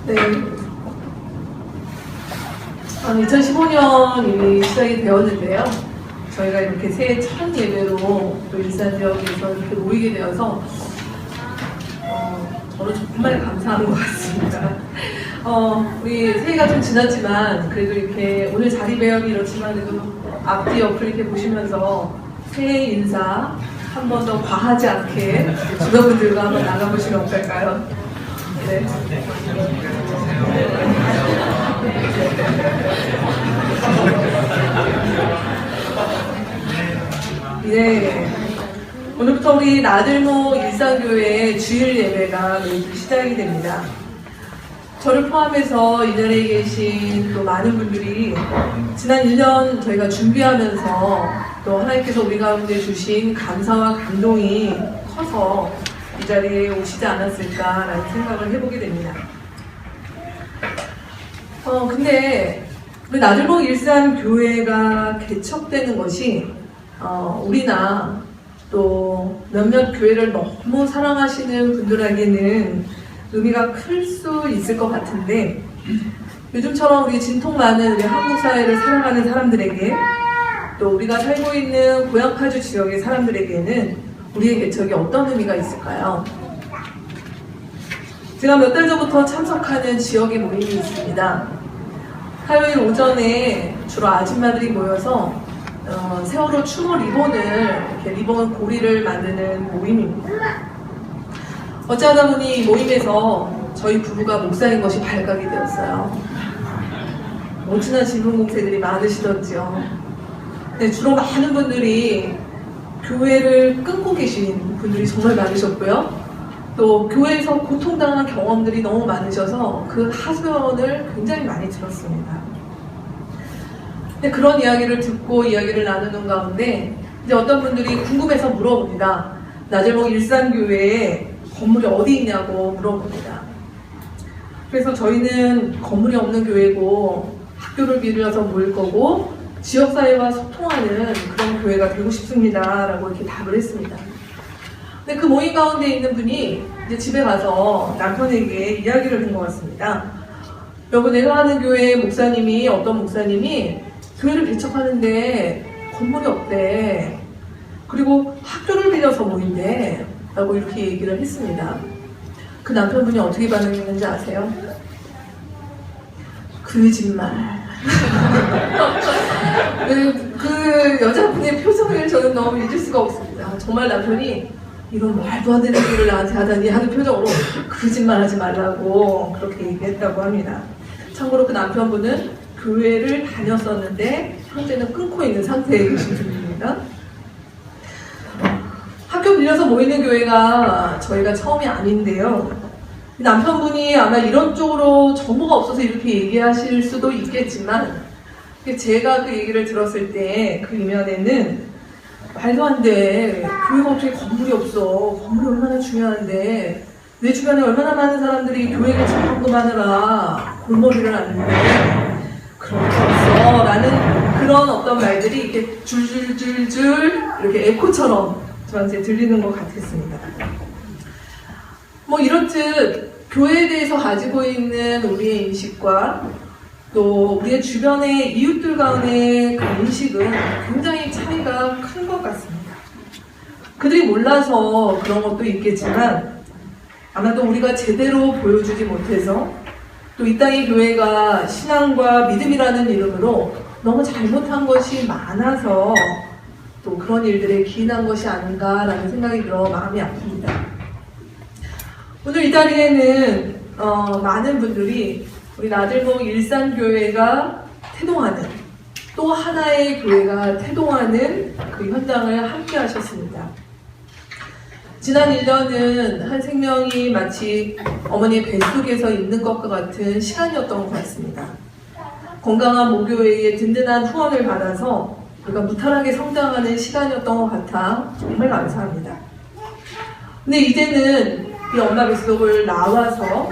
네. 2015년이 시작이 되었는데요. 저희가 이렇게 새해 첫 예배로 또 일산 지역에서 이렇게 모이게 되어서 저는 정말 감사한 것 같습니다. 우리 새해가 좀 지났지만 그래도 이렇게 오늘 자리 배역이 이렇지만 그래도 앞뒤 옆을 이렇게 보시면서 새해 인사 한 번 더 과하지 않게 주변분들과 한번 나가보시면 어떨까요? 네. 네. 오늘부터 우리 나들목 일산교회 주일 예배가 매주 시작이 됩니다. 저를 포함해서 이 자리에 계신 또 많은 분들이 지난 1년 저희가 준비하면서 또 하나님께서 우리 가운데 주신 감사와 감동이 커서 이 자리에 오시지 않았을까라는 생각을 해보게 됩니다. 근데 우리 나들목 일산교회가 개척되는 것이 우리나 또 몇몇 교회를 너무 사랑하시는 분들에게는 의미가 클 수 있을 것 같은데 요즘처럼 우리 진통 많은 우리 한국 사회를 살아가는 사람들에게 또 우리가 살고 있는 고향 파주 지역의 사람들에게는 우리의 개척이 어떤 의미가 있을까요? 제가 몇 달 전부터 참석하는 지역의 모임이 있습니다. 화요일 오전에 주로 아줌마들이 모여서 세월호 추모 리본을 이렇게 리본 고리를 만드는 모임입니다. 어쩌다 보니 이 모임에서 저희 부부가 목사인 것이 발각이 되었어요. 어찌나 질문 공세들이 많으시던지요. 네, 주로 많은 분들이 교회를 끊고 계신 분들이 정말 많으셨고요. 또 교회에서 고통당한 경험들이 너무 많으셔서 그 하소연을 굉장히 많이 들었습니다. 근데 그런 이야기를 듣고 이야기를 나누는 가운데 이제 어떤 분들이 궁금해서 물어봅니다. 나들목 일산교회에 건물이 어디 있냐고 물어봅니다. 그래서 저희는 건물이 없는 교회고 학교를 빌려서 모일 거고 지역사회와 소통하는 그런 교회가 되고 싶습니다 라고 이렇게 답을 했습니다. 근데 그 모임 가운데 있는 분이 이제 집에 가서 남편에게 이야기를 한 것 같습니다. 여보, 내가 하는 교회 목사님이 어떤 목사님이 교회를 개척하는데 건물이 없대. 그리고 학교를 빌려서 모인대. 라고 이렇게 얘기를 했습니다. 그 남편분이 어떻게 반응했는지 아세요? 거짓말. 그 여자분의 표정을 저는 너무 잊을 수가 없습니다. 정말 남편이 이런 말도 안 되는 얘기를 나한테 하다니 하는 표정으로 거짓말하지 말라고 그렇게 얘기했다고 합니다. 참고로 그 남편분은 교회를 다녔었는데 현재는 끊고 있는 상태에 계신 분입니다. 학교 빌려서 모이는 교회가 저희가 처음이 아닌데요. 남편분이 아마 이런 쪽으로 정보가 없어서 이렇게 얘기하실 수도 있겠지만 제가 그 얘기를 들었을 때 그 이면에는 말도 안 돼. 교회가 어떻게 건물이 없어. 건물이 얼마나 중요한데 내 주변에 얼마나 많은 사람들이 교회 개척하고만 골머리를 앓는데 그런 게 없어. 라는 그런 어떤 말들이 이렇게 줄줄줄줄 이렇게 에코처럼 저한테 들리는 것 같았습니다. 뭐 이렇듯 교회에 대해서 가지고 있는 우리의 인식과 또 우리의 주변의 이웃들 간의 그 인식은 굉장히 차이가 큰 것 같습니다. 그들이 몰라서 그런 것도 있겠지만 아마도 우리가 제대로 보여주지 못해서 또 이 땅의 교회가 신앙과 믿음이라는 이름으로 너무 잘못한 것이 많아서 또 그런 일들에 기인한 것이 아닌가라는 생각이 들어 마음이 아픕니다. 오늘 이 자리에는 많은 분들이 우리 나들목 일산교회가 태동하는 또 하나의 교회가 태동하는 그 현장을 함께 하셨습니다. 지난 1년은 한 생명이 마치 어머니의 뱃속에서 있는 것과 같은 시간이었던 것 같습니다. 건강한 모교회의 든든한 후원을 받아서 우리가 무탈하게 성장하는 시간이었던 것 같아 정말 감사합니다. 근데 이제는 이 엄마 뱃속을 나와서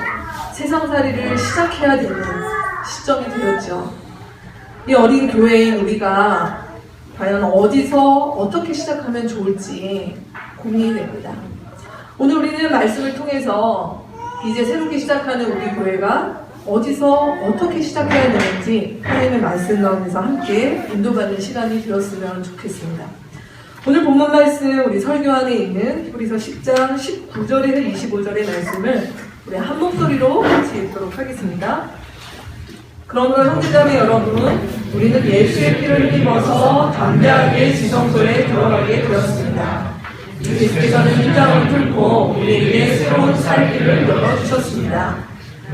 세상살이를 시작해야 되는 시점이 되었죠. 이 어린 교회인 우리가 과연 어디서 어떻게 시작하면 좋을지 고민이 됩니다. 오늘 우리는 말씀을 통해서 이제 새롭게 시작하는 우리 교회가 어디서 어떻게 시작해야 되는지 하나님의 말씀 가운데서 함께 인도받는 시간이 되었으면 좋겠습니다. 오늘 본문 말씀 우리 설교 안에 있는 히브리서 10장 19절에서 25절의 말씀을 우리 한 목소리로 같이 읽도록 하겠습니다. 그러므로 형제자매 여러분, 우리는 예수의 피를 힘입어서 담대하게 지성소에 들어가게 되었습니다. 예수께서는 위장을 뚫고 우리에게 새로운 살길을 열어주셨습니다.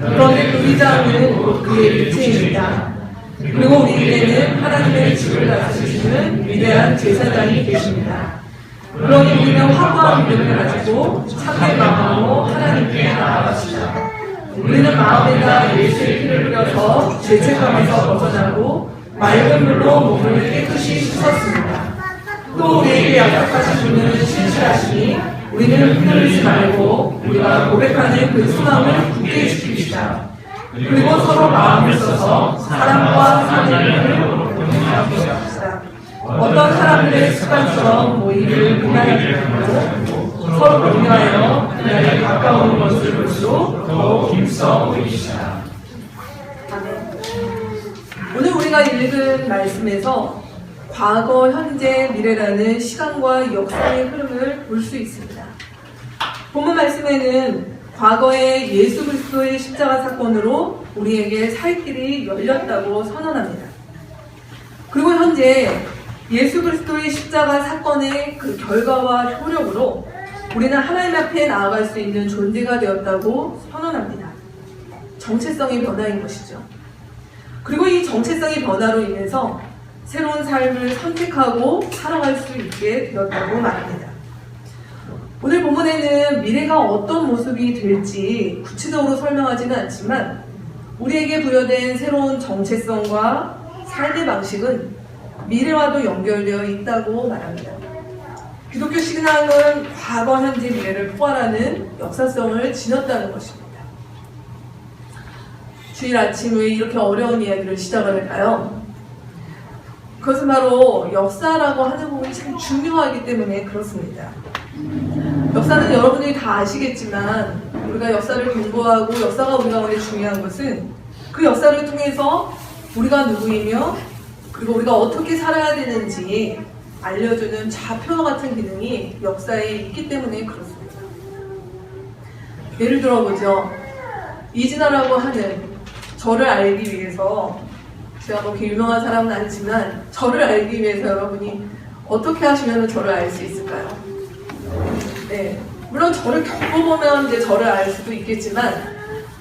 그런데 그 위장은 곧 그의 육체입니다. 그리고 우리에게는 하나님의 집을 다스리시는 위대한 제사장이 계십니다. 그러니 우리는 확고한 믿음을 가지고 참된 마음으로 하나님께 나아갑시다. 우리는 마음에다 예수의 피를 뿌려서 죄책감에서 벗어나고 맑은 물로 몸을 깨끗이 씻었습니다. 또 우리에게 약속하신 분은 신실하시니 우리는 흔들리지 말고 우리가 고백하는 그 소망을 굳게 지킵시다. 그리고 서로 마음을 써서 사랑과 사랑을 공유합시다. 어떤 사람들의 습관처럼 모임을 그날에 하고 서로 격려하여 그날에 가까운 것을 볼수록 더욱 힘써 보이시다. 오늘 우리가 읽은 말씀에서 과거, 현재, 미래라는 시간과 역사의 흐름을 볼 수 있습니다. 본문 말씀에는 과거의 예수 그리스도의 십자가 사건으로 우리에게 살 길이 열렸다고 선언합니다. 그리고 현재 예수 그리스도의 십자가 사건의 그 결과와 효력으로 우리는 하나님 앞에 나아갈 수 있는 존재가 되었다고 선언합니다. 정체성의 변화인 것이죠. 그리고 이 정체성의 변화로 인해서 새로운 삶을 선택하고 살아갈 수 있게 되었다고 말합니다. 오늘 본문에는 미래가 어떤 모습이 될지 구체적으로 설명하지는 않지만 우리에게 부여된 새로운 정체성과 삶의 방식은 미래와도 연결되어 있다고 말합니다. 기독교 신앙은 과거, 현재, 미래를 포괄하는 역사성을 지녔다는 것입니다. 주일 아침 왜 이렇게 어려운 이야기를 시작을 할까요? 그것은 바로 역사라고 하는 부분이 참 중요하기 때문에 그렇습니다. 역사는 여러분들이 다 아시겠지만 우리가 역사를 공부하고 역사가 우리 가운데 중요한 것은 그 역사를 통해서 우리가 누구이며 그리고 우리가 어떻게 살아야 되는지 알려주는 좌표와 같은 기능이 역사에 있기 때문에 그렇습니다. 예를 들어보죠. 이진아라고 하는 저를 알기 위해서 제가 그렇게 유명한 사람은 아니지만 저를 알기 위해서 여러분이 어떻게 하시면 저를 알 수 있을까요? 네, 물론 저를 겪어보면 이제 저를 알 수도 있겠지만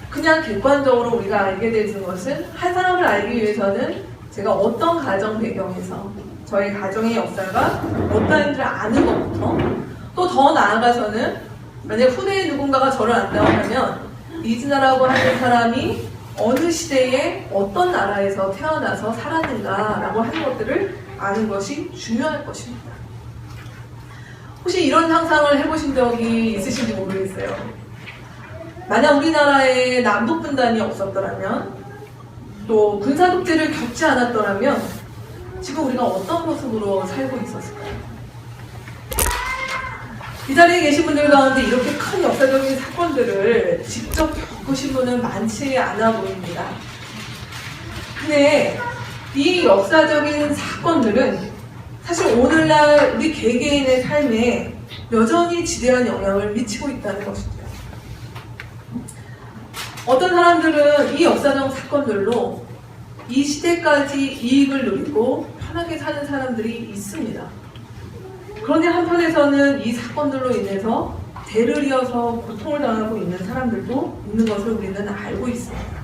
그냥 객관적으로 우리가 알게 되는 것은 한 사람을 알기 위해서는 제가 어떤 가정 배경에서 저의 가정의 역사가 어떠한지를 아는 것부터 또 더 나아가서는 만약 후대에 누군가가 저를 안다고 하면 이진아라고 하는 사람이 어느 시대에 어떤 나라에서 태어나서 살았는가라고 하는 것들을 아는 것이 중요할 것입니다. 혹시 이런 상상을 해보신 적이 있으신지 모르겠어요. 만약 우리나라에 남북분단이 없었더라면 또 군사독재를 겪지 않았더라면 지금 우리가 어떤 모습으로 살고 있었을까요? 이 자리에 계신 분들 가운데 이렇게 큰 역사적인 사건들을 직접 겪으신 분은 많지 않아 보입니다. 근데 이 역사적인 사건들은 사실 오늘날 우리 개개인의 삶에 여전히 지대한 영향을 미치고 있다는 것이죠. 어떤 사람들은 이 역사적 사건들로 이 시대까지 이익을 누리고 편하게 사는 사람들이 있습니다. 그런데 한편에서는 이 사건들로 인해서 대를 이어서 고통을 당하고 있는 사람들도 있는 것을 우리는 알고 있습니다.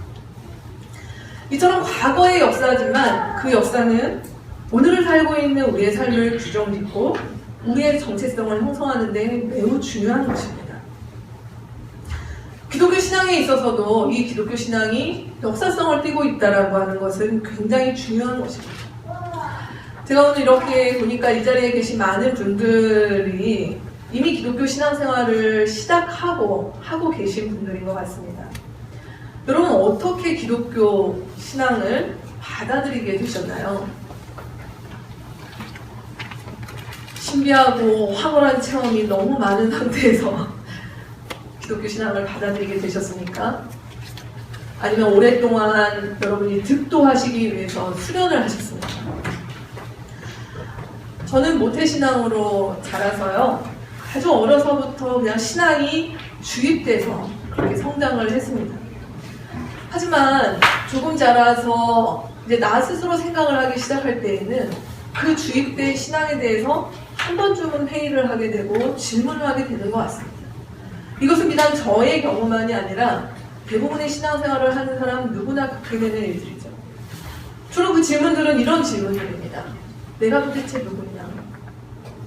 이처럼 과거의 역사지만 그 역사는 오늘을 살고 있는 우리의 삶을 규정짓고 우리의 정체성을 형성하는 데 매우 중요한 것입니다. 기독교 신앙에 있어서도 이 기독교 신앙이 역사성을 띠고 있다고 하는 것은 굉장히 중요한 것입니다. 제가 오늘 이렇게 보니까 이 자리에 계신 많은 분들이 이미 기독교 신앙생활을 시작하고 하고 계신 분들인 것 같습니다. 여러분 어떻게 기독교 신앙을 받아들이게 되셨나요? 신비하고 황홀한 체험이 너무 많은 상태에서 기독교 신앙을 받아들이게 되셨습니까? 아니면 오랫동안 여러분이 득도하시기 위해서 수련을 하셨습니까? 저는 모태신앙으로 자라서요, 아주 어려서부터 그냥 신앙이 주입돼서 그렇게 성장을 했습니다. 하지만 조금 자라서 이제 나 스스로 생각을 하기 시작할 때에는 그 주입된 신앙에 대해서 한 번쯤은 회의를 하게 되고 질문을 하게 되는 것 같습니다. 이것은 비단 저의 경우만이 아니라 대부분의 신앙생활을 하는 사람 누구나 겪게 되는 일들이죠. 주로 그 질문들은 이런 질문들입니다. 내가 도대체 누구냐?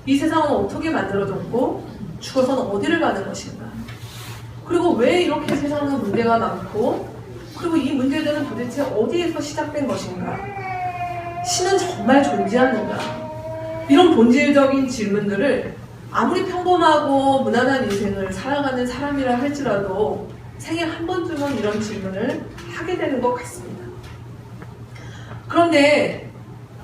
이 세상은 어떻게 만들어졌고 죽어서는 어디를 가는 것인가? 그리고 왜 이렇게 세상은 문제가 많고, 그리고 이 문제들은 도대체 어디에서 시작된 것인가? 신은 정말 존재하는가? 이런 본질적인 질문들을 아무리 평범하고 무난한 인생을 살아가는 사람이라 할지라도 생애 한 번쯤은 이런 질문을 하게 되는 것 같습니다. 그런데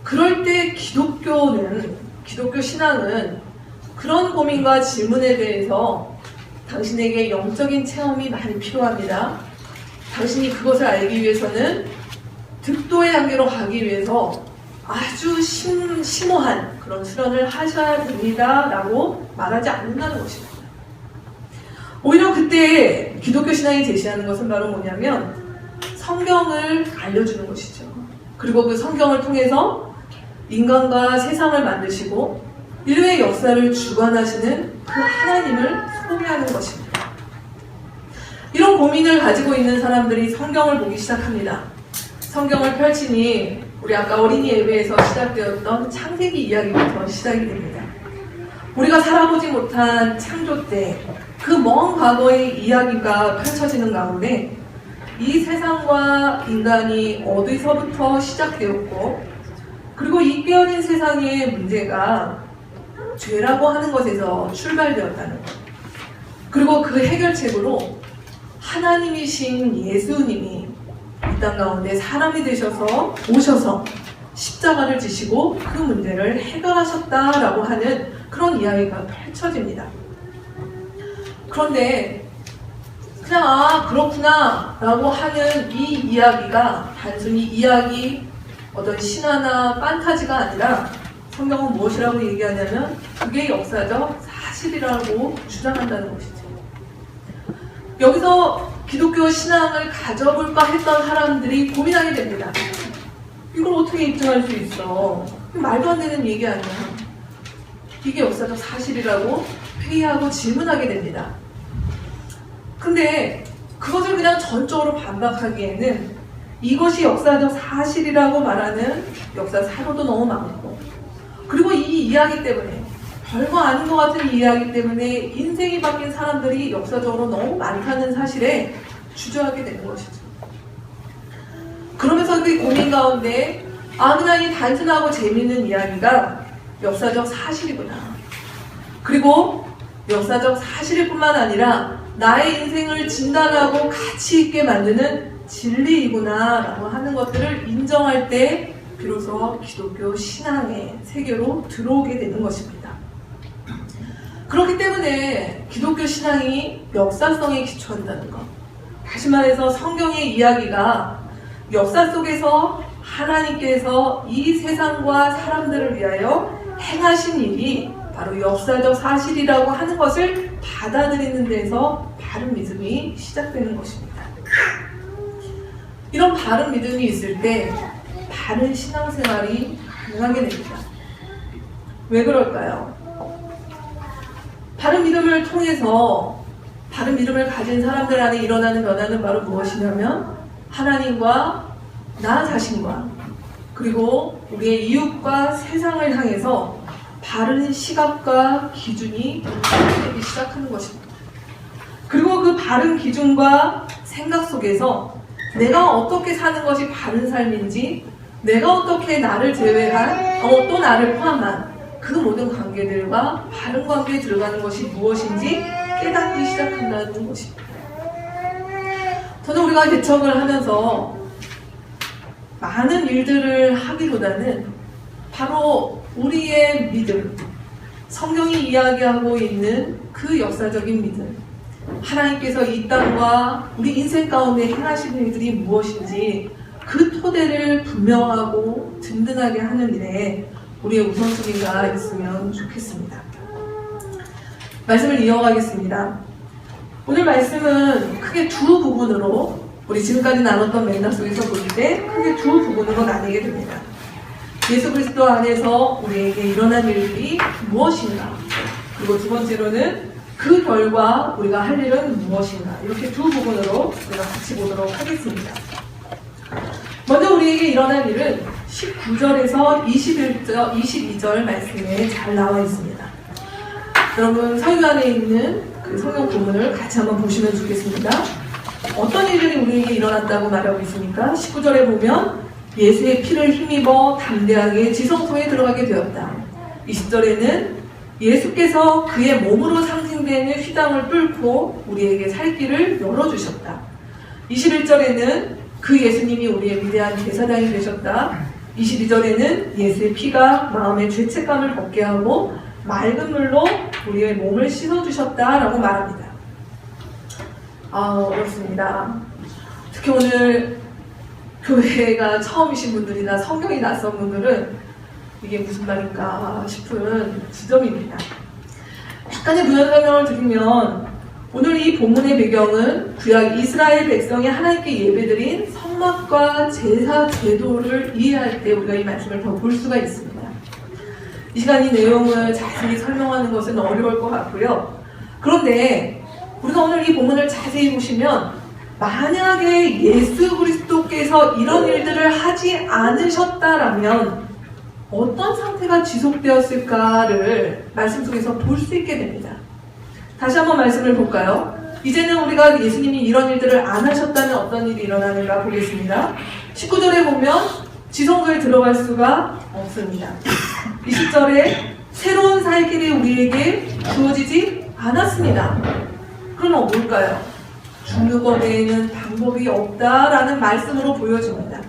그럴 때 기독교 신앙은 그런 고민과 질문에 대해서 당신에게 영적인 체험이 많이 필요합니다. 당신이 그것을 알기 위해서는 득도의 단계로 가기 위해서 아주 심오한 그런 수련을 하셔야 됩니다 라고 말하지 않는다는 것입니다. 오히려 그때 기독교 신앙이 제시하는 것은 바로 뭐냐면 성경을 알려주는 것이죠. 그리고 그 성경을 통해서 인간과 세상을 만드시고 인류의 역사를 주관하시는 그 하나님을 소개하는 것입니다. 이런 고민을 가지고 있는 사람들이 성경을 보기 시작합니다. 성경을 펼치니 우리 아까 어린이 예배에서 시작되었던 창세기 이야기부터 시작이 됩니다. 우리가 살아보지 못한 창조 때 그 먼 과거의 이야기가 펼쳐지는 가운데 이 세상과 인간이 어디서부터 시작되었고, 그리고 이 깨어진 세상의 문제가 죄라고 하는 것에서 출발되었다는 것, 그리고 그 해결책으로 하나님이신 예수님이 이 땅 가운데 사람이 되셔서 오셔서 십자가를 지시고 그 문제를 해결하셨다라고 하는 그런 이야기가 펼쳐집니다. 그런데 그냥 그렇구나 라고 하는 이 이야기가 단순히 이야기, 어떤 신화나 판타지가 아니라 성경은 무엇이라고 얘기하냐면 그게 역사적 사실이라고 주장한다는 것이죠. 여기서 기독교 신앙을 가져볼까 했던 사람들이 고민하게 됩니다. 이걸 어떻게 입증할 수 있어? 말도 안 되는 얘기 아니야. 이게 역사적 사실이라고 회의하고 질문하게 됩니다. 근데 그것을 그냥 전적으로 반박하기에는 이것이 역사적 사실이라고 말하는 역사 사료도 너무 많고, 그리고 이 이야기 때문에, 별거 아닌 것 같은 이 이야기 때문에 인생이 바뀐 사람들이 역사적으로 너무 많다는 사실에 주저하게 되는 것이죠. 그러면서 그 고민 가운데 그냥 이 단순하고 재미있는 이야기가 역사적 사실이구나. 그리고 역사적 사실일 뿐만 아니라 나의 인생을 진단하고 가치 있게 만드는 진리이구나 라고 하는 것들을 인정할 때 비로소 기독교 신앙의 세계로 들어오게 되는 것입니다. 그렇기 때문에 기독교 신앙이 역사성에 기초한다는 것, 다시 말해서 성경의 이야기가 역사 속에서 하나님께서 이 세상과 사람들을 위하여 행하신 일이 바로 역사적 사실이라고 하는 것을 받아들이는 데서 바른 믿음이 시작되는 것입니다. 이런 바른 믿음이 있을 때 바른 신앙생활이 가능하게 됩니다. 왜 그럴까요? 바른 믿음을 통해서 바른 믿음을 가진 사람들 안에 일어나는 변화는 바로 무엇이냐면 하나님과 나 자신과 그리고 우리의 이웃과 세상을 향해서 바른 시각과 기준이 되기 시작하는 것입니다. 그리고 그 바른 기준과 생각 속에서 내가 어떻게 사는 것이 바른 삶인지, 내가 어떻게 나를 제외한 또 나를 포함한 그 모든 관계들과 바른 관계에 들어가는 것이 무엇인지 깨닫기 시작한다는 것입니다. 저는 우리가 개척을 하면서 많은 일들을 하기보다는 바로 우리의 믿음, 성경이 이야기하고 있는 그 역사적인 믿음, 하나님께서 이 땅과 우리 인생 가운데 행하시는 일들이 무엇인지 그 토대를 분명하고 든든하게 하는 일에 우리의 우선순위가 있으면 좋겠습니다. 말씀을 이어가겠습니다. 오늘 말씀은 크게 두 부분으로, 우리 지금까지 나눴던 맥락 속에서 볼 때 크게 두 부분으로 나뉘게 됩니다. 예수 그리스도 안에서 우리에게 일어난 일들이 무엇인가, 그리고 두 번째로는 그 결과 우리가 할 일은 무엇인가, 이렇게 두 부분으로 우리가 같이 보도록 하겠습니다. 먼저 우리에게 일어난 일은 19절에서 22절 말씀에 잘 나와 있습니다. 여러분 설교 안에 있는 그 성경 본문을 같이 한번 보시면 좋겠습니다. 어떤 일들이 우리에게 일어났다고 말하고 있습니까? 19절에 보면 예수의 피를 힘입어 담대하게 지성소에 들어가게 되었다. 20절에는 예수께서 그의 몸으로 상징되는 휘장을 뚫고 우리에게 살 길을 열어주셨다. 21절에는 그 예수님이 우리의 위대한 제사장이 되셨다. 22절에는 예수의 피가 마음의 죄책감을 벗게 하고 맑은 물로 우리의 몸을 씻어주셨다라고 말합니다. 어렵습니다. 특히 오늘 교회가 처음이신 분들이나 성경이 낯선 분들은 이게 무슨 말인가 싶은 지점입니다. 약간의 부연 설명을 드리면, 오늘 이 본문의 배경은 구약 이스라엘 백성이 하나님께 예배드린 성막과 제사 제도를 이해할 때 우리가 이 말씀을 더 볼 수가 있습니다. 이 시간 이 내용을 자세히 설명하는 것은 어려울 것 같고요. 그런데 우리가 오늘 이 본문을 자세히 보시면, 만약에 예수 그리스도께서 이런 일들을 하지 않으셨다라면 어떤 상태가 지속되었을까를 말씀 속에서 볼 수 있게 됩니다. 다시 한번 말씀을 볼까요? 이제는 우리가 예수님이 이런 일들을 안 하셨다면 어떤 일이 일어나는가 보겠습니다. 19절에 보면 지성소에 들어갈 수가 없습니다. 20절에 새로운 살 길이 우리에게 주어지지 않았습니다. 그럼 뭘까요? 죽는 것 외에는 방법이 없다라는 말씀으로 보여줍니다.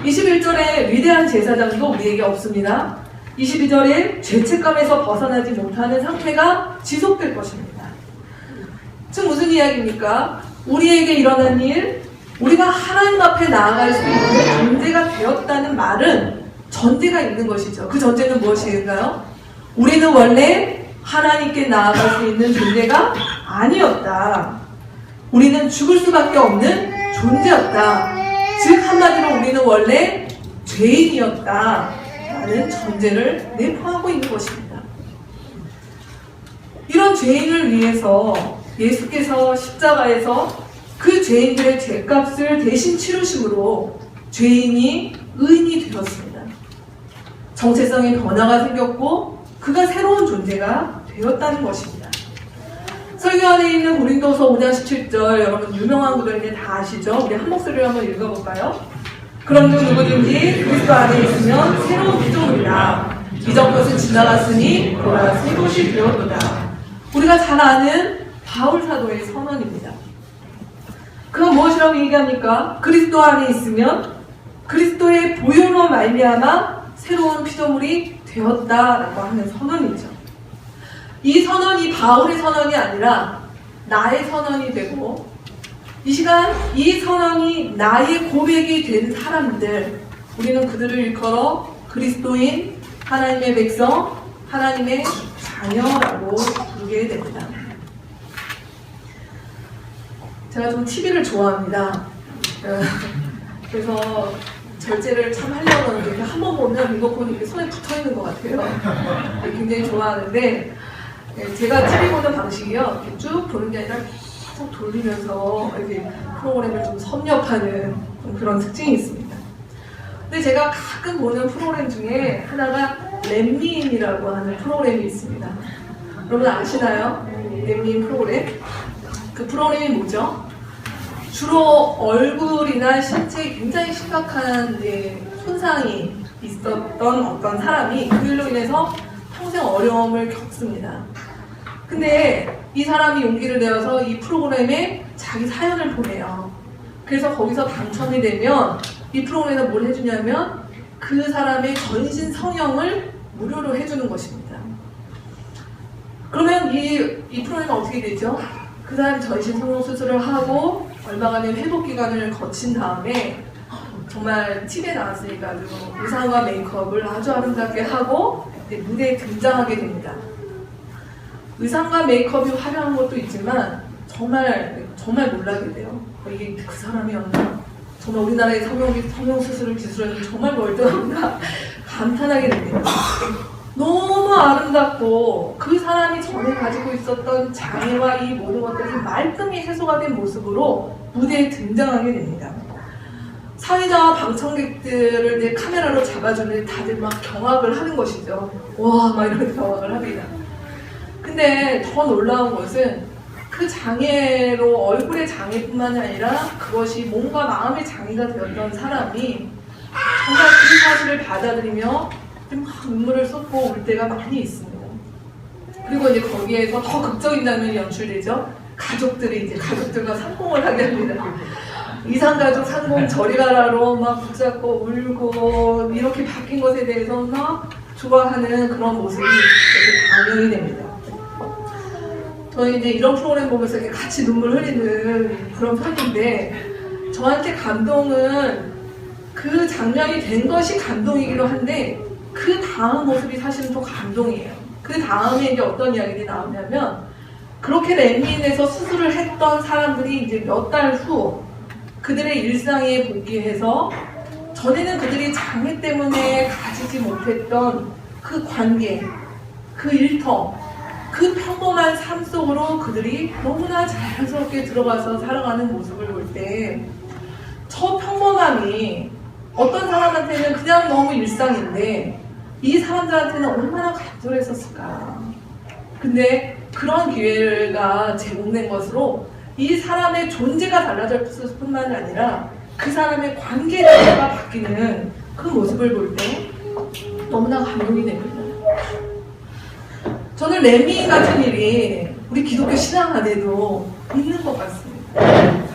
21절에 위대한 제사장도 우리에게 없습니다. 22절에 죄책감에서 벗어나지 못하는 상태가 지속될 것입니다. 즉 무슨 이야기입니까? 우리에게 일어난 일, 우리가 하나님 앞에 나아갈 수 있는 존재가 되었다는 말은 전제가 있는 것이죠. 그 전제는 무엇인가요? 우리는 원래 하나님께 나아갈 수 있는 존재가 아니었다. 우리는 죽을 수밖에 없는 존재였다. 즉 한마디로 우리는 원래 죄인이었다 라는 전제를 내포하고 있는 것입니다. 이런 죄인을 위해서 예수께서 십자가에서 그 죄인들의 죄값을 대신 치르심으로 죄인이 의인이 되었습니다. 정체성의 변화가 생겼고 그가 새로운 존재가 되었다는 것입니다. 설교 안에 있는 고린도서 5장 17절, 여러분 유명한 구절인데 다 아시죠? 우리 한 목소리로 한번 읽어볼까요? 그런즉 누구든지 그리스도 안에 있으면 새로운 피조물이라. 이전 것은 지나갔으니 보라 새 것이 되었도다. 우리가 잘 아는 바울 사도의 선언입니다. 그가 무엇이라고 얘기합니까? 그리스도 안에 있으면 그리스도의 보혈로 말미암아 새로운 피조물이 되었다라고 하는 선언이죠. 이 선언이 바울의 선언이 아니라 나의 선언이 되고, 이 시간 이 선언이 나의 고백이 된 사람들, 우리는 그들을 일컬어 그리스도인, 하나님의 백성, 하나님의 자녀라고 부르게 됩니다. 제가 좀 TV를 좋아합니다. 그래서 절제를 참 하려고 하는데 한번 보면 리모컨이 이렇게 손에 붙어 있는 것 같아요. 굉장히 좋아하는데, 제가 TV 보는 방식이요, 이렇게 쭉 보는 게 아니라 계속 돌리면서 이렇게 프로그램을 좀 섭렵하는 그런 특징이 있습니다. 근데 제가 가끔 보는 프로그램 중에 하나가 렘미인이라고 하는 프로그램이 있습니다. 여러분 아시나요? 렘미인 프로그램? 그 프로그램이 뭐죠? 주로 얼굴이나 신체에 굉장히 심각한 손상이 있었던 어떤 사람이 그 일로 인해서 평생 어려움을 겪습니다. 근데 이 사람이 용기를 내어서 이 프로그램에 자기 사연을 보내요. 그래서 거기서 당첨이 되면 이 프로그램에서 뭘 해주냐면 그 사람의 전신 성형을 무료로 해주는 것입니다. 그러면 이 프로그램은 어떻게 되죠? 그 사람이 전신 성형 수술을 하고 얼마간의 회복 기간을 거친 다음에 정말 TV에 나왔으니까 아주 의상과 메이크업을 아주 아름답게 하고 무대에 등장하게 됩니다. 의상과 메이크업이 화려한 것도 있지만 정말 놀라게 돼요. 이게 그 사람이었나? 정말 우리나라의 성형 수술을 기술하는 정말 월등한가? 감탄하게 됩니다. 너무 아름답고 그 사람이 전에 가지고 있었던 장애와 이 모든 것들이 말끔히 해소가 된 모습으로 무대에 등장하게 됩니다. 사회자와 방청객들을 이제 카메라로 잡아주는데 다들 막 경악을 하는 것이죠. 와, 막 이렇게 경악을 합니다. 근데 더 놀라운 것은 그 장애로 얼굴의 장애뿐만이 아니라 그것이 몸과 마음의 장애가 되었던 사람이 정말 그 사실을 받아들이며 막 눈물을 쏟고 울 때가 많이 있습니다. 그리고 이제 거기에서 더 극적인 장면이 연출되죠. 가족들과 상봉을 하게 합니다. 이상가족 상봉 저리 가라로 막 붙잡고 울고 이렇게 바뀐 것에 대해서 막 좋아하는 그런 모습이 이렇게 방영이 됩니다. 저는 이제 이런 프로그램 보면서 이렇게 같이 눈물 흘리는 그런 편인데 저한테 감동은 그 장면이 된 것이 감동이기도 한데 그 다음 모습이 사실은 더 감동이에요. 그 다음에 이제 어떤 이야기들이 나오냐면 그렇게 렘민에서 수술을 했던 사람들이 이제 몇 달 후 그들의 일상에 복귀해서 전에는 그들이 장애 때문에 가지지 못했던 그 관계, 그 일터, 그 평범한 삶 속으로 그들이 너무나 자연스럽게 들어가서 살아가는 모습을 볼 때 저 평범함이 어떤 사람한테는 그냥 너무 일상인데 이 사람들한테는 얼마나 간절했었을까. 근데 그런 기회가 제공된 것으로 이 사람의 존재가 달라졌을 뿐만 아니라 그 사람의 관계 자체가 바뀌는 그 모습을 볼 때 너무나 감동이 됩니다. 저는 렘미 같은 일이 우리 기독교 신앙 안에도 있는 것 같습니다.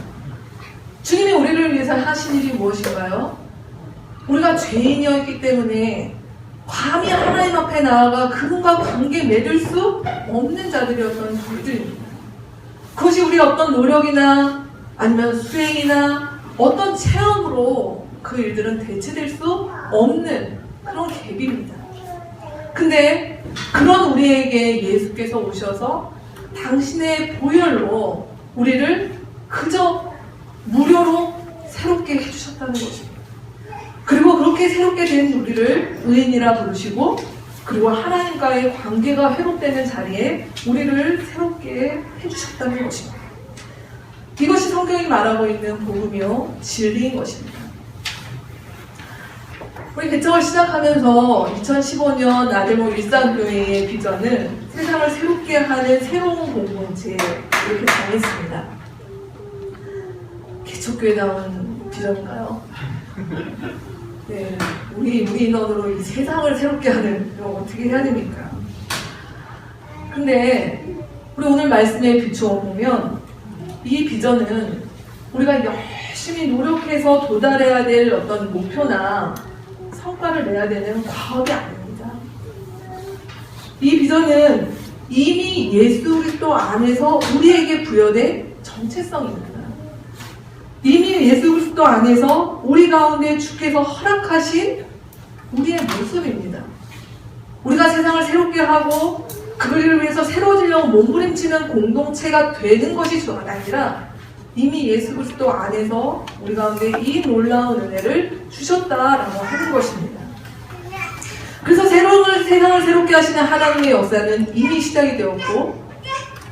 주님이 우리를 위해서 하신 일이 무엇인가요? 우리가 죄인이었기 때문에 감히 하나님 앞에 나아가 그분과 관계 맺을 수 없는 자들이었던 저희들입니다. 그것이 우리 어떤 노력이나 아니면 수행이나 어떤 체험으로 그 일들은 대체될 수 없는 그런 갭입니다. 근데 그런 우리에게 예수께서 오셔서 당신의 보혈로 우리를 그저 무료로 새롭게 해주셨다는 것입니다. 그리고 그렇게 새롭게 된 우리를 의인이라 부르시고 그리고 하나님과의 관계가 회복되는 자리에 우리를 새롭게 해주셨다는 것입니다. 이것이 성경이 말하고 있는 복음이요 진리인 것입니다. 우리 개척을 시작하면서 2015년 나들모 일산교회의 비전은 세상을 새롭게 하는 새로운 공동체 이렇게 정했습니다. 개척교회다운 비전인가요? 네, 우리 인원으로 이 세상을 새롭게 하는 이거 어떻게 해야 됩니까? 근데 우리 오늘 말씀에 비추어 보면 이 비전은 우리가 열심히 노력해서 도달해야 될 어떤 목표나 성과를 내야 되는 과업이 아닙니다. 이 비전은 이미 예수 그리스도 안에서 우리에게 부여된 정체성입니다. 이미 예수 그리스도 안에서 우리 가운데 주께서 허락하신 우리의 모습입니다. 우리가 세상을 새롭게 하고 그를 위해서 새로워지려고 몸부림치는 공동체가 되는 것이 주가 아니라 이미 예수 그리스도 안에서 우리 가운데 이 놀라운 은혜를 주셨다라고 하는 것입니다. 그래서 세상을 새롭게 하시는 하나님의 역사는 이미 시작이 되었고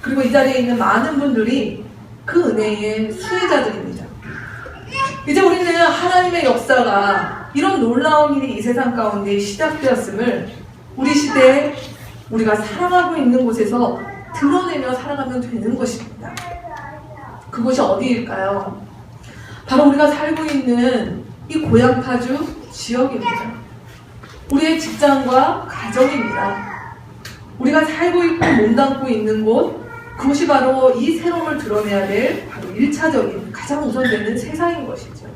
그리고 이 자리에 있는 많은 분들이 그 은혜의 수혜자들입니다. 이제 우리는 하나님의 역사가 이런 놀라운 일이 이 세상 가운데 시작되었음을 우리 시대에 우리가 살아가고 있는 곳에서 드러내며 살아가면 되는 것입니다. 그곳이 어디일까요? 바로 우리가 살고 있는 이 고향파주 지역입니다. 우리의 직장과 가정입니다. 우리가 살고 있고 몸담고 있는 곳, 그것이 바로 이 새로움을 드러내야 될 바로 1차적인 가장 우선되는 세상인 것이죠.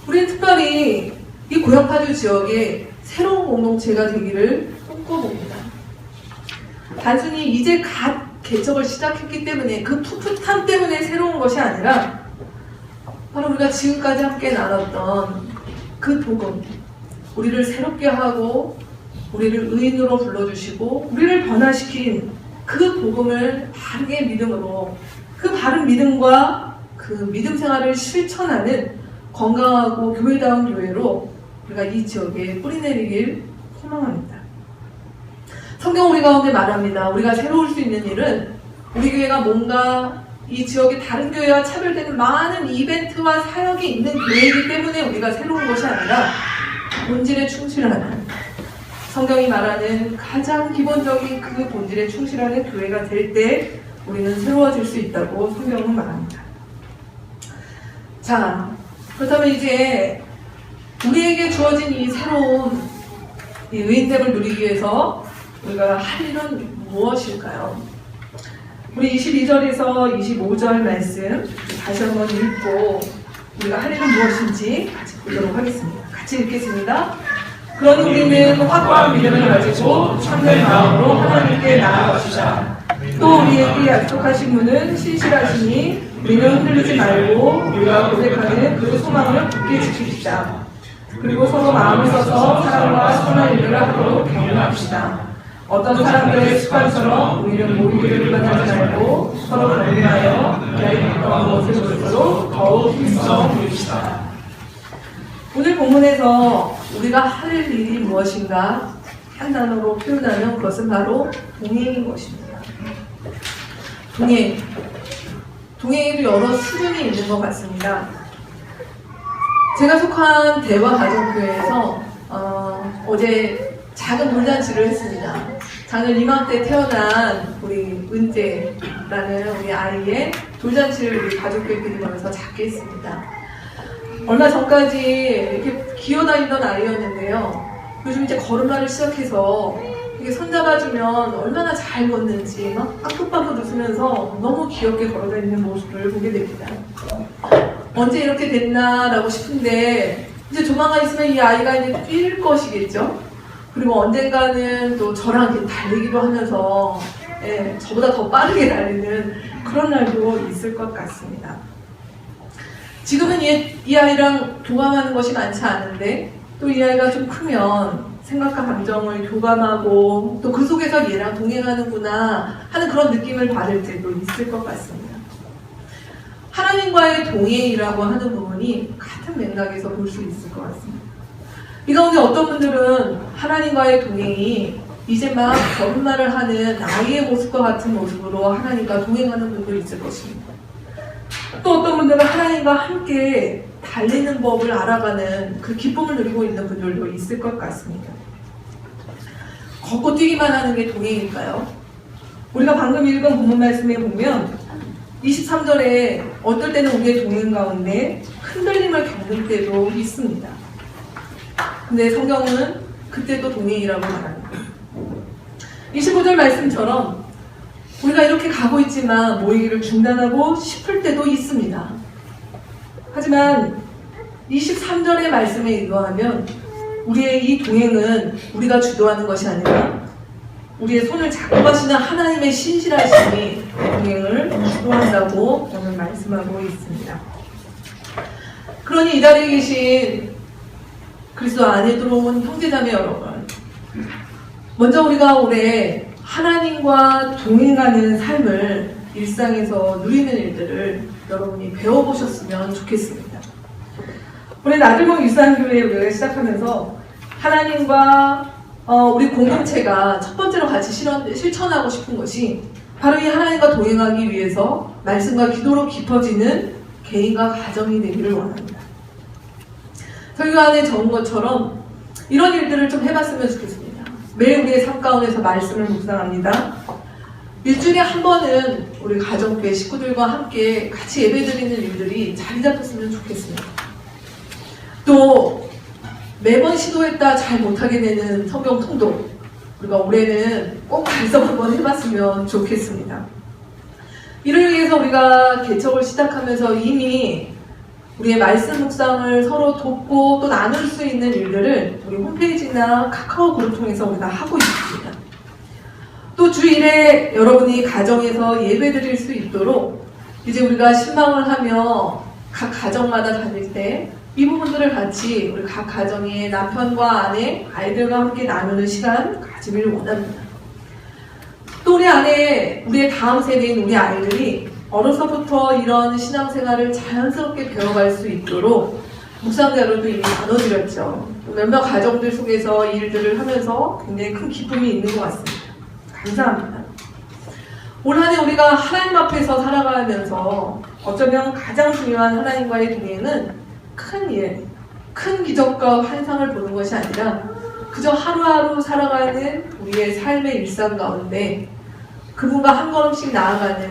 우리는 특별히 이 고향파주 지역에 새로운 공동체가 되기를 꿈꿔봅니다. 단순히 이제 갓 개척을 시작했기 때문에 그 풋풋함 때문에 새로운 것이 아니라 바로 우리가 지금까지 함께 나눴던 그 복음, 우리를 새롭게 하고 우리를 의인으로 불러주시고 우리를 변화시킨 그 복음을 바르게 믿음으로 그 바른 믿음과 그 믿음 생활을 실천하는 건강하고 교회다운 교회로 우리가 이 지역에 뿌리내리길 소망합니다. 성경 우리 가운데 말합니다. 우리가 새로울 수 있는 일은 우리 교회가 뭔가 이 지역의 다른 교회와 차별되는 많은 이벤트와 사역이 있는 교회이기 때문에 우리가 새로운 것이 아니라 본질에 충실하는, 성경이 말하는 가장 기본적인 그 본질에 충실하는 교회가 될 때 우리는 새로워질 수 있다고 성경은 말합니다. 자, 그렇다면 이제 우리에게 주어진 이 새로운 이 의인됨을 누리기 위해서 우리가 할 일은 무엇일까요? 우리 22절에서 25절 말씀 다시 한번 읽고 우리가 할 일은 무엇인지 같이 보도록 하겠습니다. 같이 읽겠습니다. 그러니 우리는 확고한 믿음을 가지고 참된 마음으로 하나님께 나아갑시다. 또 우리에게 약속하신 분은 신실하시니 우리는 흔들리지 말고 우리가 고백하는 그 소망을 굳게 지킵시다. 그리고 서로 마음을 써서 사랑과 선한 일을 하도록 격려합시다. 어떤 사람들의 습관처럼 우리는 모이기를 불안하지 말고 서로 격려하여 기다리는 것을 볼수록 더욱 힘써 보입시다. 오늘 본문에서 우리가 할 일이 무엇인가 한 단어로 표현하면 그것은 바로 동행인 것입니다. 동행. 동행에도 여러 수준이 있는 것 같습니다. 제가 속한 대화가정교회에서 어제 작은 돌잔치를 했습니다. 작년 이맘때 태어난 우리 은재라는 우리 아이의 돌잔치를 우리 가족교회 드리면서 작게 했습니다. 얼마 전까지 이렇게 기어다니던 아이였는데요. 요즘 이제 걸음마를 시작해서 이게 손잡아주면 얼마나 잘 걷는지 막 빠긋빠긋 웃으면서 너무 귀엽게 걸어다니는 모습을 보게 됩니다. 언제 이렇게 됐나라고 싶은데 이제 조만간 있으면 이 아이가 이제 뛸 것이겠죠. 그리고 언젠가는 또 저랑 이렇게 달리기도 하면서 저보다 더 빠르게 달리는 그런 날도 있을 것 같습니다. 지금은 이 아이랑 교감하는 것이 많지 않은데 또 이 아이가 좀 크면 생각과 감정을 교감하고 또 그 속에서 얘랑 동행하는구나 하는 그런 느낌을 받을 때도 있을 것 같습니다. 하나님과의 동행이라고 하는 부분이 같은 맥락에서 볼 수 있을 것 같습니다. 이 가운데 어떤 분들은 하나님과의 동행이 이제 막 걸음마를 하는 아이의 모습과 같은 모습으로 하나님과 동행하는 분도 있을 것입니다. 또 어떤 분들은 하나님과 함께 달리는 법을 알아가는 그 기쁨을 누리고 있는 분들도 있을 것 같습니다. 걷고 뛰기만 하는 게 동행일까요? 우리가 방금 읽은 본문 말씀에 보면 23절에 어떨 때는 우리의 동행 가운데 흔들림을 겪는 때도 있습니다. 근데 성경은 그때도 동행이라고 말합니다. 25절 말씀처럼 우리가 이렇게 가고 있지만 모이기를 중단하고 싶을 때도 있습니다. 하지만 23절의 말씀에 의거하면 우리의 이 동행은 우리가 주도하는 것이 아니라 우리의 손을 잡고 가시는 하나님의 신실하심이 동행을 주도한다고 오늘 말씀하고 있습니다. 그러니 이 자리에 계신 그리스도 안에 들어온 형제자매 여러분, 먼저 우리가 올해 하나님과 동행하는 삶을 일상에서 누리는 일들을 여러분이 배워보셨으면 좋겠습니다. 올해 나들목 일산교회 우리가 시작하면서 하나님과 우리 공동체가 첫 번째로 같이 실천하고 싶은 것이 바로 이 하나님과 동행하기 위해서 말씀과 기도로 깊어지는 개인과 가정이 되기를 원합니다. 설교 안에 적은 것처럼 이런 일들을 좀 해봤으면 좋겠습니다. 매일 우리의 삶 가운데서 말씀을 묵상합니다. 일주일에 한 번은 우리 가정교회 식구들과 함께 같이 예배드리는 일들이 자리 잡혔으면 좋겠습니다. 또 매번 시도했다 잘 못하게 되는 성경 통독, 우리가 올해는 꼭 달성 한번 해봤으면 좋겠습니다. 이를 위해서 우리가 개척을 시작하면서 이미 우리의 말씀 묵상을 서로 돕고 또 나눌 수 있는 일들을 우리 홈페이지나 카카오 그룹 통해서 우리가 하고 있습니다. 또 주일에 여러분이 가정에서 예배 드릴 수 있도록 이제 우리가 신방을 하며 각 가정마다 다닐 때 이 부분들을 같이 우리 각 가정의 남편과 아내, 아이들과 함께 나누는 시간 가지기를 원합니다. 또 우리 안에 우리의 다음 세대인 우리 아이들이 어려서부터 이런 신앙생활을 자연스럽게 배워갈 수 있도록 묵상자료도 이미 나눠드렸죠. 몇몇 가정들 속에서 이 일들을 하면서 굉장히 큰 기쁨이 있는 것 같습니다. 감사합니다. 올 한 해 우리가 하나님 앞에서 살아가면서 어쩌면 가장 중요한 하나님과의 동행은 큰 일, 큰 기적과 환상을 보는 것이 아니라 그저 하루하루 살아가는 우리의 삶의 일상 가운데 그분과 한 걸음씩 나아가는,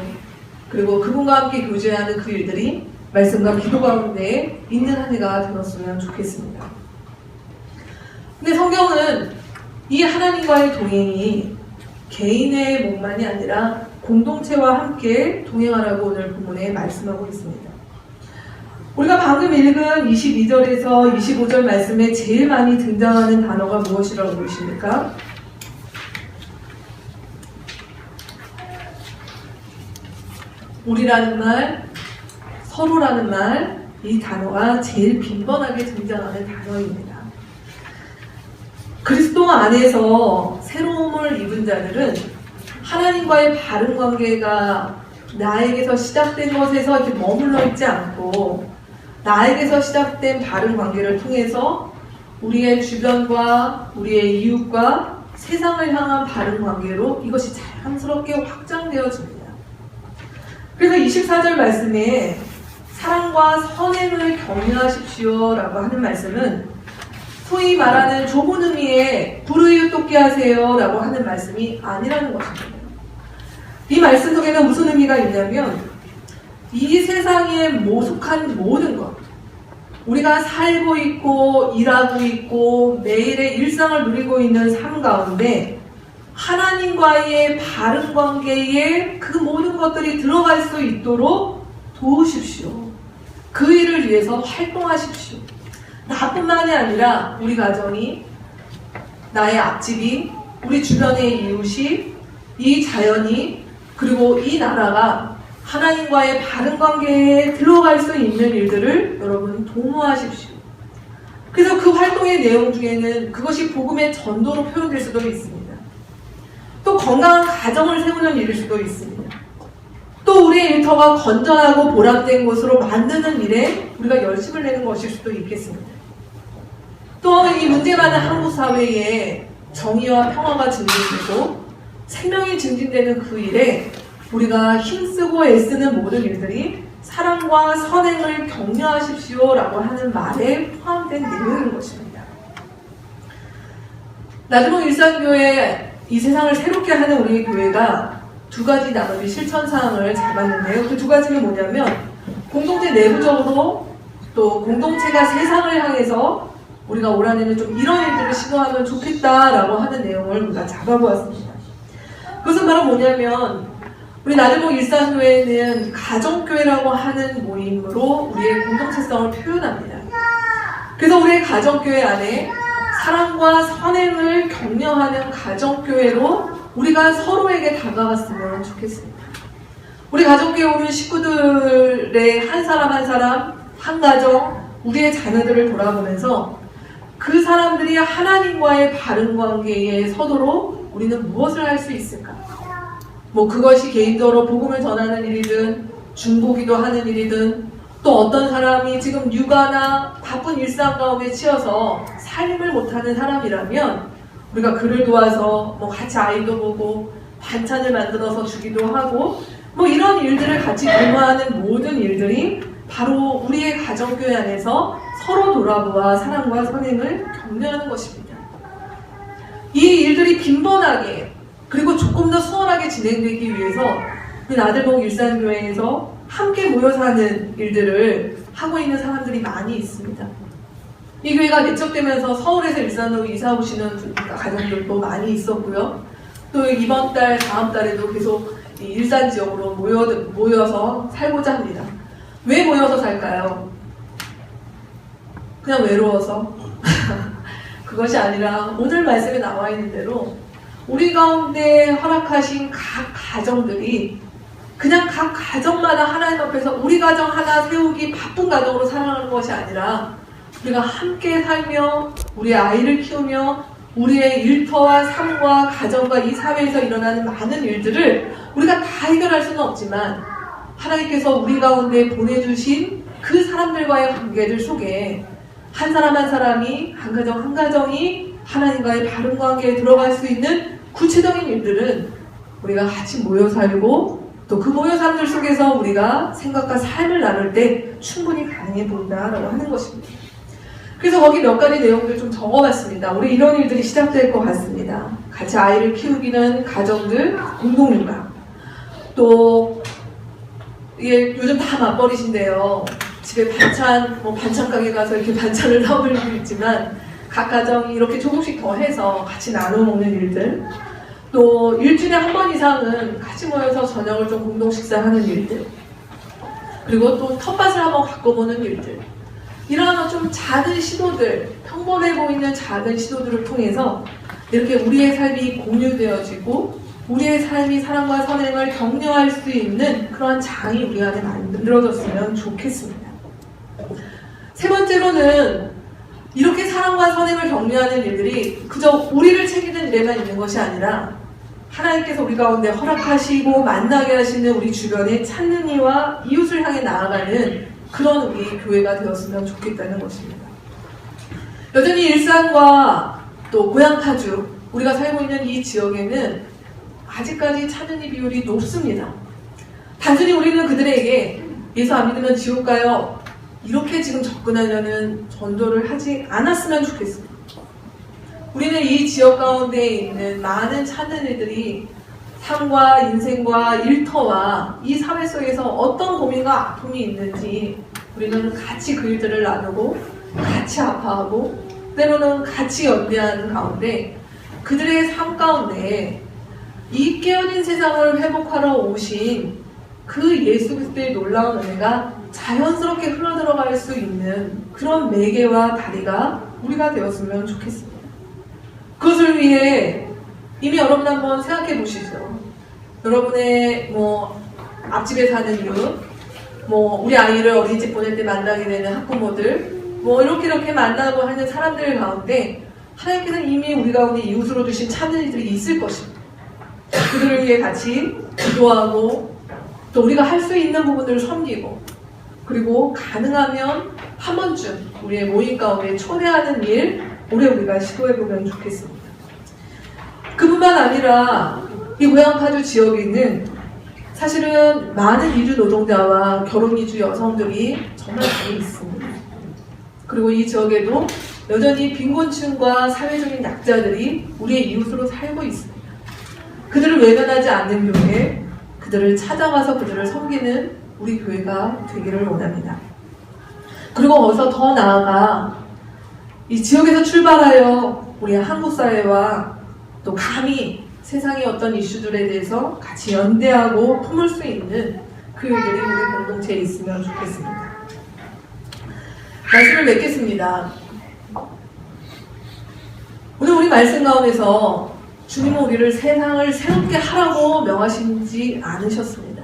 그리고 그분과 함께 교제하는 그 일들이 말씀과 기도 가운데 있는 한 해가 되었으면 좋겠습니다. 근데 성경은 이 하나님과의 동행이 개인의 몸만이 아니라 공동체와 함께 동행하라고 오늘 본문에 말씀하고 있습니다. 우리가 방금 읽은 22절에서 25절 말씀에 제일 많이 등장하는 단어가 무엇이라고 보십니까? 우리라는 말, 서로라는 말, 이 단어가 제일 빈번하게 등장하는 단어입니다. 그리스도 안에서 새로움을 입은 자들은 하나님과의 바른 관계가 나에게서 시작된 것에서 이렇게 머물러 있지 않고 나에게서 시작된 바른 관계를 통해서 우리의 주변과 우리의 이웃과 세상을 향한 바른 관계로 이것이 자연스럽게 확장되어집니다. 그래서 24절 말씀에 사랑과 선행을 격려하십시오 라고 하는 말씀은 소위 말하는 좁은 의미의 불의유 돕게 하세요 라고 하는 말씀이 아니라는 것입니다. 이 말씀 속에는 무슨 의미가 있냐면 이 세상에 속한 모든 것, 우리가 살고 있고 일하고 있고 매일의 일상을 누리고 있는 삶 가운데 하나님과의 바른 관계에 그 모든 것들이 들어갈 수 있도록 도우십시오. 그 일을 위해서 활동하십시오. 나뿐만이 아니라 우리 가정이, 나의 앞집이, 우리 주변의 이웃이, 이 자연이, 그리고 이 나라가 하나님과의 바른 관계에 들어갈 수 있는 일들을 여러분 도모하십시오. 그래서 그 활동의 내용 중에는 그것이 복음의 전도로 표현될 수도 있습니다. 또 건강한 가정을 세우는 일일 수도 있습니다. 또 우리의 일터가 건전하고 보람된 곳으로 만드는 일에 우리가 열심을 내는 것일 수도 있겠습니다. 또 이 문제 많은 한국 사회에 정의와 평화가 증진되고 생명이 증진되는 그 일에 우리가 힘쓰고 애쓰는 모든 일들이 사랑과 선행을 격려하십시오 라고 하는 말에 포함된 내용인 것입니다. 나주봉 일산교회, 이 세상을 새롭게 하는 우리 교회가 두 가지 나머지 실천사항을 잡았는데요. 그 두 가지는 뭐냐면 공동체 내부적으로 또 공동체가 세상을 향해서 우리가 올 한해는 좀 이런 일들을 시도하면 좋겠다라고 하는 내용을 우리가 잡아보았습니다. 그것은 바로 뭐냐면 우리 나들목 일산교회는 가정교회라고 하는 모임으로 우리의 공동체성을 표현합니다. 그래서 우리의 가정교회 안에 사랑과 선행을 격려하는 가정교회로 우리가 서로에게 다가갔으면 좋겠습니다. 우리 가정교회 오는 식구들의 한 사람 한 사람, 한 가정, 우리의 자녀들을 돌아보면서 그 사람들이 하나님과의 바른 관계에 서도록 우리는 무엇을 할 수 있을까? 그것이 개인적으로 복음을 전하는 일이든 중보기도 하는 일이든 또 어떤 사람이 지금 육아나 바쁜 일상 가운데 치여서 삶을 못하는 사람이라면 우리가 그를 도와서 같이 아이도 보고 반찬을 만들어서 주기도 하고 이런 일들을 같이 도모하는 모든 일들이 바로 우리의 가정교회 안에서 서로 돌아보아 사랑과 선행을 격려하는 것입니다. 이 일들이 빈번하게 그리고 조금 더 수월하게 진행되기 위해서 우리 나들목 일산교회에서 함께 모여서 하는 일들을 하고 있는 사람들이 많이 있습니다. 이 교회가 개척되면서 서울에서 일산으로 이사 오시는 가정들도 많이 있었고요. 또 이번 달, 다음 달에도 계속 일산 지역으로 모여서 살고자 합니다. 왜 모여서 살까요? 그냥 외로워서? 그것이 아니라 오늘 말씀에 나와 있는 대로 우리 가운데 허락하신 각 가정들이 그냥 각 가정마다 하나님 앞에서 우리 가정 하나 세우기 바쁜 가정으로 살아가는 것이 아니라 우리가 함께 살며 우리의 아이를 키우며 우리의 일터와 삶과 가정과 이 사회에서 일어나는 많은 일들을 우리가 다 해결할 수는 없지만 하나님께서 우리 가운데 보내주신 그 사람들과의 관계들 속에 한 사람 한 사람이 한 가정 한 가정이 하나님과의 바른 관계에 들어갈 수 있는 구체적인 일들은 우리가 같이 모여 살고 또 그 모여 삶들 속에서 우리가 생각과 삶을 나눌 때 충분히 가능해 보인다라고 하는 것입니다. 그래서 거기 몇 가지 내용들 좀 적어봤습니다. 우리 이런 일들이 시작될 것 같습니다. 같이 아이를 키우기는 가정들 공동육아. 또 이게 요즘 다 맞벌이신데요. 집에 반찬 가게 가서 이렇게 반찬을 나오고 있지만 각 가정이 이렇게 조금씩 더 해서 같이 나눠 먹는 일들. 또 일주일에 한 번 이상은 같이 모여서 저녁을 좀 공동 식사하는 일들. 그리고 또 텃밭을 한번 가꿔보는 일들. 이러한 좀 작은 시도들, 평범해 보이는 작은 시도들을 통해서 이렇게 우리의 삶이 공유되어지고 우리의 삶이 사랑과 선행을 격려할 수 있는 그러한 장이 우리 안에 만들어졌으면 좋겠습니다. 세 번째로는 이렇게 사랑과 선행을 격려하는 일들이 그저 우리를 챙기는 일에만 있는 것이 아니라 하나님께서 우리 가운데 허락하시고 만나게 하시는 우리 주변에 찾는 이와 이웃을 향해 나아가는 그런 우리 교회가 되었으면 좋겠다는 것입니다. 여전히 일산과 또 고향 타주 우리가 살고 있는 이 지역에는 아직까지 찾는 이 비율이 높습니다. 단순히 우리는 그들에게 예수 안 믿으면 지옥 가요 이렇게 지금 접근하려는 전도를 하지 않았으면 좋겠습니다. 우리는 이 지역 가운데 있는 많은 찾는 이들이 삶과 인생과 일터와 이 사회 속에서 어떤 고민과 아픔이 있는지 우리는 같이 그 일들을 나누고 같이 아파하고 때로는 같이 연대하는 가운데 그들의 삶 가운데 이 깨어진 세상을 회복하러 오신 그 예수 그리스도의 놀라운 은혜가 자연스럽게 흘러들어갈 수 있는 그런 매개와 다리가 우리가 되었으면 좋겠습니다. 그것을 위해 이미 여러분 한번 생각해 보시죠. 여러분의 앞집에 사는 이웃, 우리 아이를 어린이집 보낼 때 만나게 되는 학부모들, 이렇게 만나고 하는 사람들 가운데 하나님께서는 이미 우리 가운데 이웃으로 주신 찾는 이들이 있을 것입니다. 그들을 위해 같이 기도하고 또 우리가 할 수 있는 부분들을 섬기고 그리고 가능하면 한 번쯤 우리의 모임 가운데 초대하는 일 올해 우리가 시도해보면 좋겠습니다. 그뿐만 아니라 이 고향 파주 지역에 있는 사실은 많은 이주 노동자와 결혼 이주 여성들이 정말 많이 있습니다. 그리고 이 지역에도 여전히 빈곤층과 사회적인 약자들이 우리의 이웃으로 살고 있습니다. 그들을 외면하지 않는 교회, 그들을 찾아가서 그들을 섬기는 우리 교회가 되기를 원합니다. 그리고 거기서 더 나아가 이 지역에서 출발하여 우리 한국 사회와 또 감히 세상의 어떤 이슈들에 대해서 같이 연대하고 품을 수 있는 그 일들이 우리 공동체에 있으면 좋겠습니다. 말씀을 맺겠습니다. 오늘 우리 말씀 가운데서 주님은 우리를 세상을 새롭게 하라고 명하시지 않으셨습니다.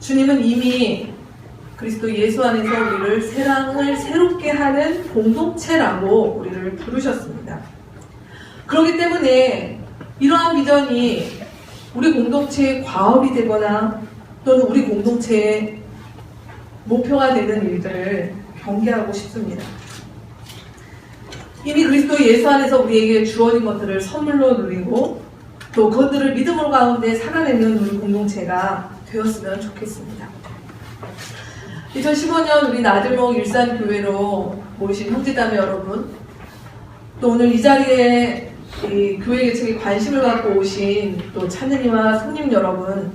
주님은 이미 그리스도 예수 안에서 우리를 세상을 새롭게 하는 공동체라고 우리를 부르셨습니다. 그렇기 때문에 이러한 비전이 우리 공동체의 과업이 되거나 또는 우리 공동체의 목표가 되는 일들을 경계하고 싶습니다. 이미 그리스도 예수 안에서 우리에게 주어진 것들을 선물로 누리고 또 그것들을 믿음으로 가운데 살아내는 우리 공동체가 되었으면 좋겠습니다. 2015년 우리 나들목 일산교회로 모이신 형제자매 여러분, 또 오늘 이 자리에 이 교회 개척에 관심을 갖고 오신 또 찬은이와 손님 여러분,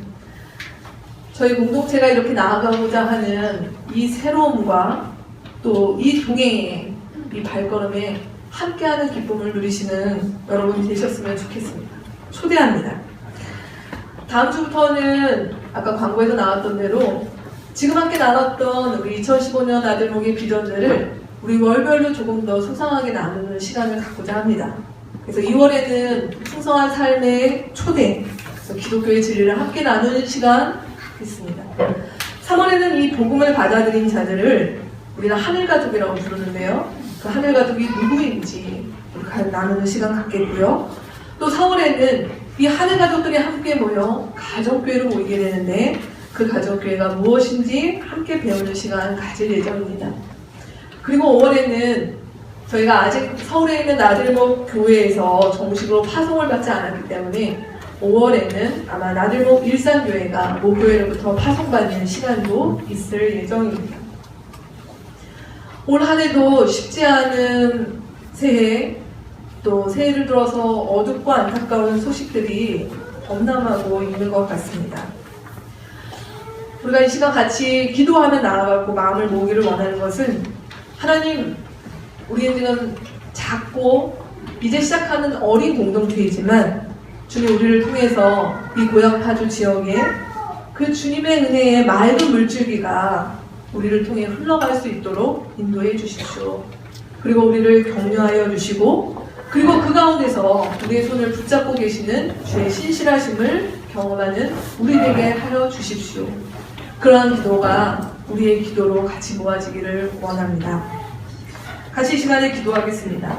저희 공동체가 이렇게 나아가고자 하는 이 새로움과 또 이 동행의 이 발걸음에 함께하는 기쁨을 누리시는 여러분이 되셨으면 좋겠습니다. 초대합니다. 다음 주부터는 아까 광고에서 나왔던 대로 지금 함께 나눴던 우리 2015년 아들목의 비전들을 우리 월별로 조금 더 소상하게 나누는 시간을 갖고자 합니다. 그래서 2월에는 풍성한 삶의 초대, 그래서 기독교의 진리를 함께 나누는 시간 있습니다. 3월에는 이 복음을 받아들인 자들을 우리는 하늘가족이라고 부르는데요. 그 하늘가족이 누구인지 우리 나누는 시간 갖겠고요. 또 4월에는 이 하늘가족들이 함께 모여 가족교회로 모이게 되는데 그 가족교회가 무엇인지 함께 배우는 시간 가질 예정입니다. 그리고 5월에는 저희가 아직 서울에 있는 나들목 교회에서 정식으로 파송을 받지 않았기 때문에 5월에는 아마 나들목 일산교회가 모교회로부터 파송받는 시간도 있을 예정입니다. 올 한 해도 쉽지 않은 새해, 또 새해를 들어서 어둡고 안타까운 소식들이 범람하고 있는 것 같습니다. 우리가 이 시간 같이 기도하며 나아가고 마음을 모으기를 원하는 것은 하나님, 우리는 지금 작고 이제 시작하는 어린 공동체이지만 주님 우리를 통해서 이 고향 파주 지역에 그 주님의 은혜의 맑은 물줄기가 우리를 통해 흘러갈 수 있도록 인도해 주십시오. 그리고 우리를 격려하여 주시고 그리고 그 가운데서 우리의 손을 붙잡고 계시는 주의 신실하심을 경험하는 우리에게 하여 주십시오. 그러한 기도가 우리의 기도로 같이 모아지기를 원합니다. 같이 이 시간에 기도하겠습니다.